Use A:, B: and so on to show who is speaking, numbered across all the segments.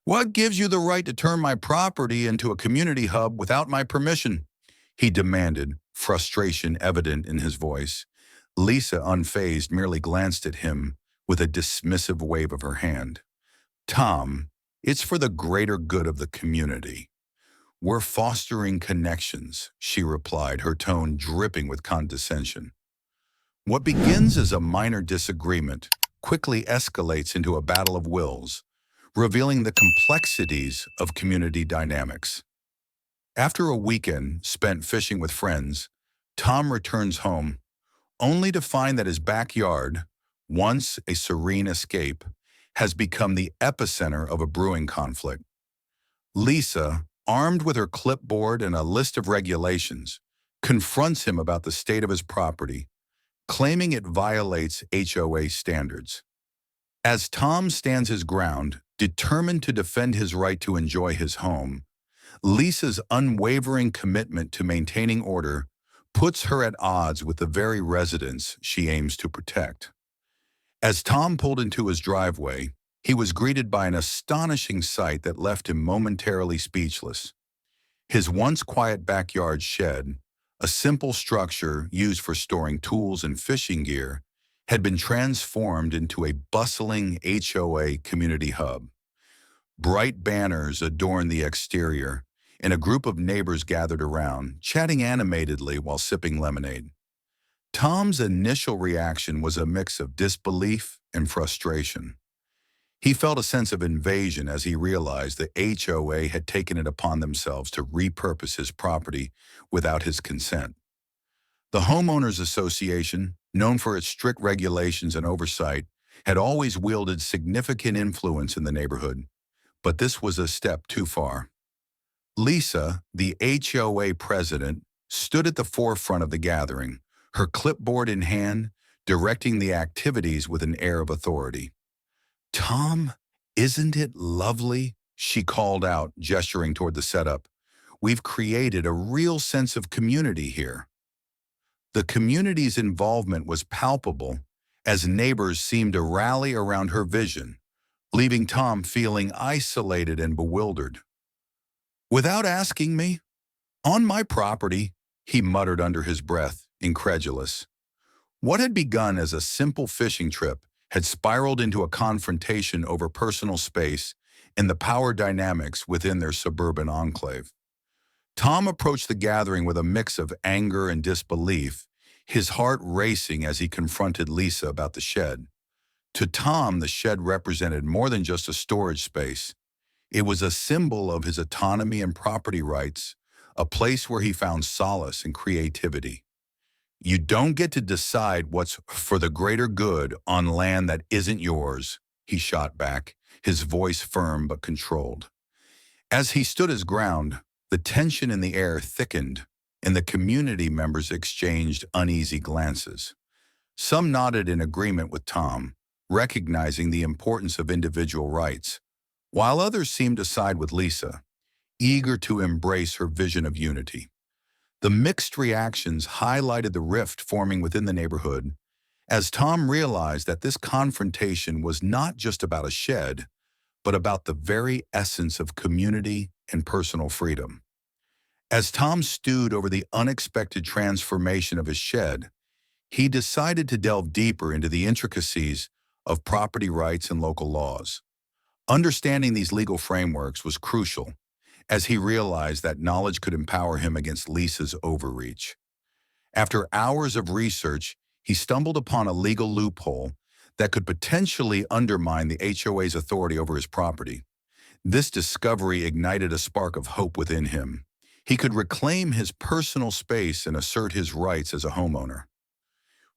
A: What gives you the right to turn my property into a community hub without my permission? He demanded, frustration evident in his voice. Lisa, unfazed, merely glanced at him with a dismissive wave of her hand. Tom, it's for the greater good of the community. We're fostering connections, she replied, her tone dripping with condescension. What begins as a minor disagreement quickly escalates into a battle of wills, revealing the complexities of community dynamics. After a weekend spent fishing with friends, Tom returns home only to find that his backyard, once a serene escape, has become the epicenter of a brewing conflict. Lisa, armed with her clipboard and a list of regulations, confronts him about the state of his property, claiming it violates HOA standards. As Tom stands his ground, determined to defend his right to enjoy his home, Lisa's unwavering commitment to maintaining order puts her at odds with the very residents she aims to protect. As Tom pulled into his driveway, he was greeted by an astonishing sight that left him momentarily speechless. His once quiet backyard shed, a simple structure used for storing tools and fishing gear, had been transformed into a bustling HOA community hub. Bright banners adorned the exterior, and a group of neighbors gathered around, chatting animatedly while sipping lemonade. Tom's initial reaction was a mix of disbelief and frustration. He felt a sense of invasion as he realized the HOA had taken it upon themselves to repurpose his property without his consent. The Homeowners Association, known for its strict regulations and oversight, had always wielded significant influence in the neighborhood, but this was a step too far. Lisa, the HOA president, stood at the forefront of the gathering, her clipboard in hand, directing the activities with an air of authority. "Tom, isn't it lovely?" she called out, gesturing toward the setup. "We've created a real sense of community here." The community's involvement was palpable as neighbors seemed to rally around her vision, leaving Tom feeling isolated and bewildered. "Without asking me? On my property?" he muttered under his breath, incredulous. What had begun as a simple fishing trip had spiraled into a confrontation over personal space and the power dynamics within their suburban enclave. Tom approached the gathering with a mix of anger and disbelief, his heart racing as he confronted Lisa about the shed. To Tom, the shed represented more than just a storage space. It was a symbol of his autonomy and property rights, a place where he found solace and creativity. "You don't get to decide what's for the greater good on land that isn't yours," he shot back, his voice firm but controlled. As he stood his ground, the tension in the air thickened, and the community members exchanged uneasy glances. Some nodded in agreement with Tom, recognizing the importance of individual rights, while others seemed to side with Lisa, eager to embrace her vision of unity. The mixed reactions highlighted the rift forming within the neighborhood, as Tom realized that this confrontation was not just about a shed, but about the very essence of community and personal freedom. As Tom stewed over the unexpected transformation of his shed, he decided to delve deeper into the intricacies of property rights and local laws. Understanding these legal frameworks was crucial, as he realized that knowledge could empower him against Lisa's overreach. After hours of research, he stumbled upon a legal loophole that could potentially undermine the HOA's authority over his property. This discovery ignited a spark of hope within him. He could reclaim his personal space and assert his rights as a homeowner.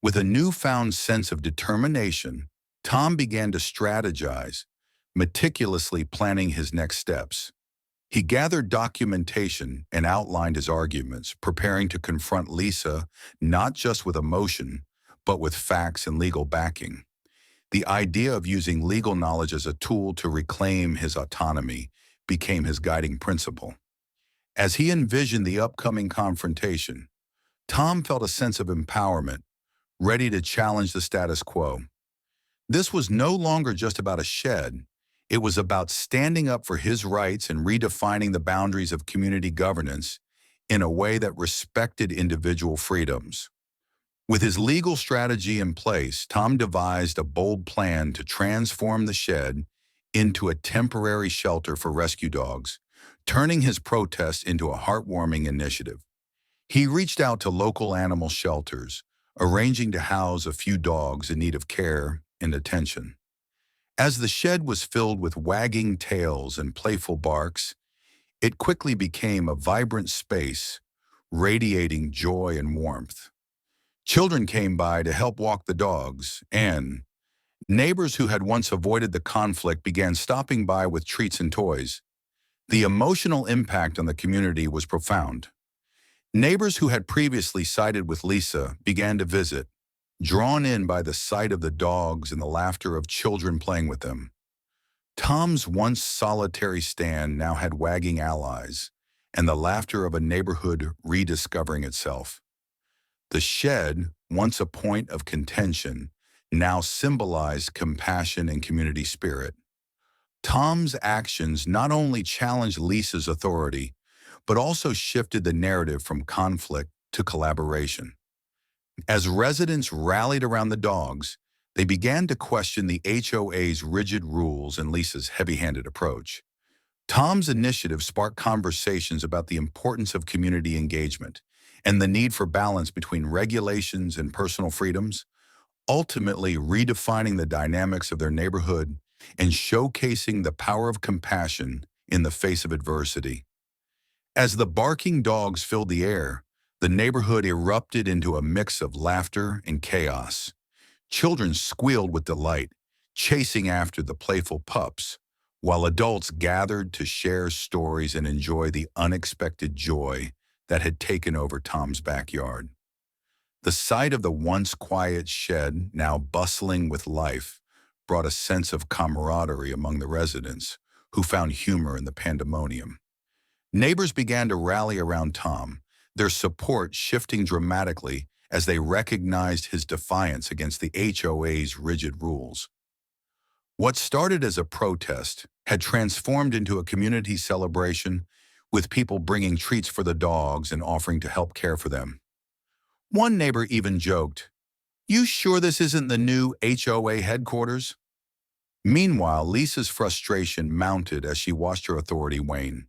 A: With a newfound sense of determination, Tom began to strategize, meticulously planning his next steps. He gathered documentation and outlined his arguments, preparing to confront Lisa not just with emotion, but with facts and legal backing. The idea of using legal knowledge as a tool to reclaim his autonomy became his guiding principle. As he envisioned the upcoming confrontation, Tom felt a sense of empowerment, ready to challenge the status quo. This was no longer just about a shed. It was about standing up for his rights and redefining the boundaries of community governance in a way that respected individual freedoms. With his legal strategy in place, Tom devised a bold plan to transform the shed into a temporary shelter for rescue dogs, turning his protest into a heartwarming initiative. He reached out to local animal shelters, arranging to house a few dogs in need of care and attention. As the shed was filled with wagging tails and playful barks, it quickly became a vibrant space, radiating joy and warmth. Children came by to help walk the dogs, and neighbors who had once avoided the conflict began stopping by with treats and toys. The emotional impact on the community was profound. Neighbors who had previously sided with Lisa began to visit, drawn in by the sight of the dogs and the laughter of children playing with them. Tom's once solitary stand now had wagging allies, and the laughter of a neighborhood rediscovering itself. The shed, once a point of contention, now symbolized compassion and community spirit. Tom's actions not only challenged Lisa's authority, but also shifted the narrative from conflict to collaboration. As residents rallied around the dogs, they began to question the HOA's rigid rules and Lisa's heavy-handed approach. Tom's initiative sparked conversations about the importance of community engagement and the need for balance between regulations and personal freedoms, ultimately redefining the dynamics of their neighborhood and showcasing the power of compassion in the face of adversity. As the barking dogs filled the air, the neighborhood erupted into a mix of laughter and chaos. Children squealed with delight, chasing after the playful pups, while adults gathered to share stories and enjoy the unexpected joy that had taken over Tom's backyard. The sight of the once quiet shed, now bustling with life, brought a sense of camaraderie among the residents, who found humor in the pandemonium. Neighbors began to rally around Tom, their support shifting dramatically as they recognized his defiance against the HOA's rigid rules. What started as a protest had transformed into a community celebration, with people bringing treats for the dogs and offering to help care for them. One neighbor even joked, "You sure this isn't the new HOA headquarters?" Meanwhile, Lisa's frustration mounted as she watched her authority wane.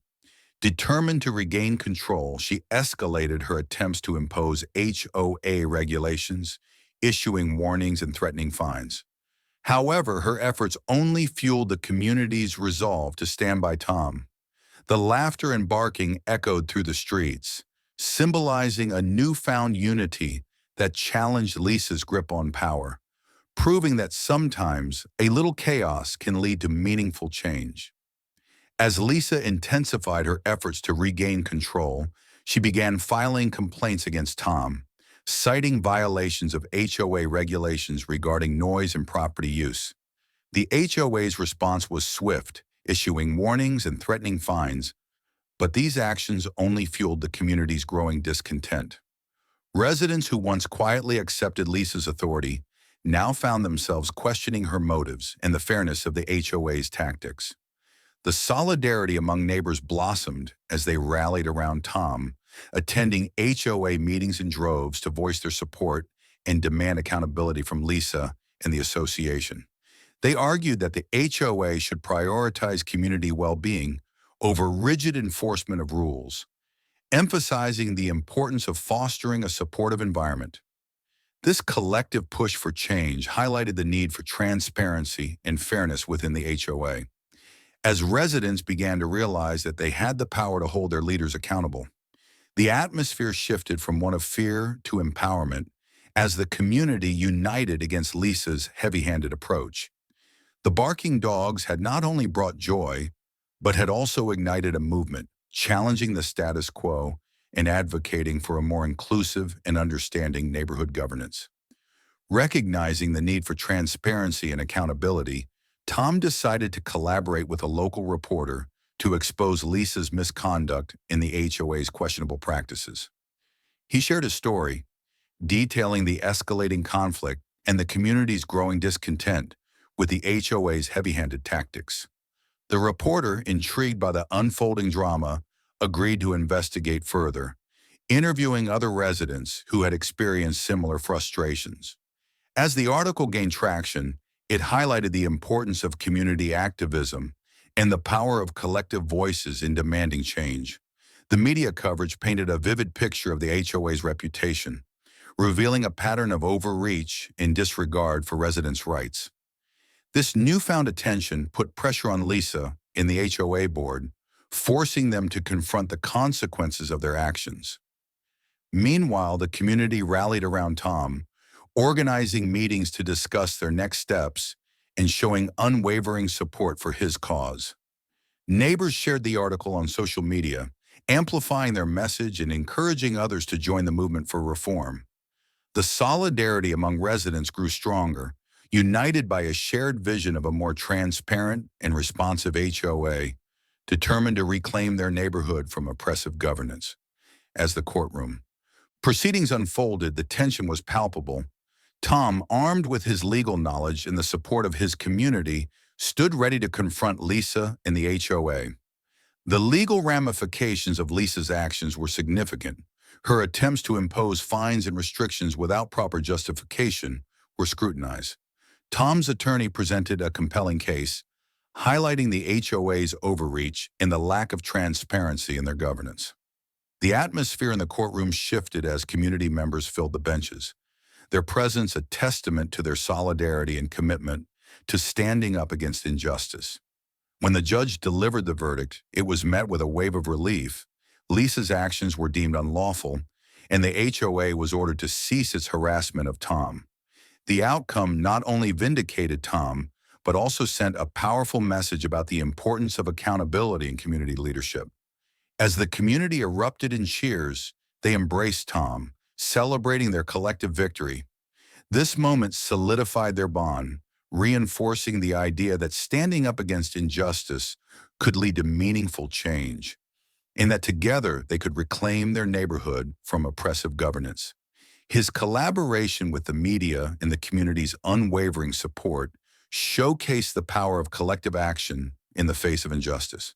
A: Determined to regain control, she escalated her attempts to impose HOA regulations, issuing warnings and threatening fines. However, her efforts only fueled the community's resolve to stand by Tom. The laughter and barking echoed through the streets, symbolizing a newfound unity that challenged Lisa's grip on power, proving that sometimes a little chaos can lead to meaningful change. As Lisa intensified her efforts to regain control, she began filing complaints against Tom, citing violations of HOA regulations regarding noise and property use. The HOA's response was swift, issuing warnings and threatening fines, but these actions only fueled the community's growing discontent. Residents who once quietly accepted Lisa's authority now found themselves questioning her motives and the fairness of the HOA's tactics. The solidarity among neighbors blossomed as they rallied around Tom, attending HOA meetings in droves to voice their support and demand accountability from Lisa and the association. They argued that the HOA should prioritize community well-being over rigid enforcement of rules, emphasizing the importance of fostering a supportive environment. This collective push for change highlighted the need for transparency and fairness within the HOA, as residents began to realize that they had the power to hold their leaders accountable. The atmosphere shifted from one of fear to empowerment as the community united against Lisa's heavy-handed approach. The barking dogs had not only brought joy, but had also ignited a movement, challenging the status quo and advocating for a more inclusive and understanding neighborhood governance. Recognizing the need for transparency and accountability, Tom decided to collaborate with a local reporter to expose Lisa's misconduct in the HOA's questionable practices. He shared a story detailing the escalating conflict and the community's growing discontent with the HOA's heavy-handed tactics. The reporter, intrigued by the unfolding drama, agreed to investigate further, interviewing other residents who had experienced similar frustrations. As the article gained traction, it highlighted the importance of community activism and the power of collective voices in demanding change. The media coverage painted a vivid picture of the HOA's reputation, revealing a pattern of overreach and disregard for residents' rights. This newfound attention put pressure on Lisa and the HOA board, forcing them to confront the consequences of their actions. Meanwhile, the community rallied around Tom, organizing meetings to discuss their next steps and showing unwavering support for his cause. Neighbors shared the article on social media, amplifying their message and encouraging others to join the movement for reform. The solidarity among residents grew stronger, united by a shared vision of a more transparent and responsive HOA, determined to reclaim their neighborhood from oppressive governance. As the courtroom proceedings unfolded, the tension was palpable. Tom, armed with his legal knowledge and the support of his community, stood ready to confront Lisa and the HOA. The legal ramifications of Lisa's actions were significant. Her attempts to impose fines and restrictions without proper justification were scrutinized. Tom's attorney presented a compelling case, highlighting the HOA's overreach and the lack of transparency in their governance. The atmosphere in the courtroom shifted as community members filled the benches, their presence a testament to their solidarity and commitment to standing up against injustice. When the judge delivered the verdict, it was met with a wave of relief. Lisa's actions were deemed unlawful, and the HOA was ordered to cease its harassment of Tom. The outcome not only vindicated Tom, but also sent a powerful message about the importance of accountability in community leadership. As the community erupted in cheers, they embraced Tom, celebrating their collective victory. This moment solidified their bond, reinforcing the idea that standing up against injustice could lead to meaningful change, and that together they could reclaim their neighborhood from oppressive governance. His collaboration with the media and the community's unwavering support showcased the power of collective action in the face of injustice.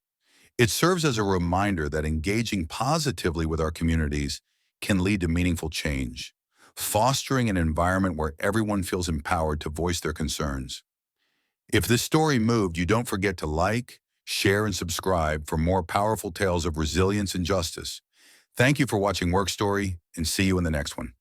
A: It serves as a reminder that engaging positively with our communities can lead to meaningful change, fostering an environment where everyone feels empowered to voice their concerns. If this story moved you, don't forget to like, share, and subscribe for more powerful tales of resilience and justice. Thank you for watching Work Story, and see you in the next one.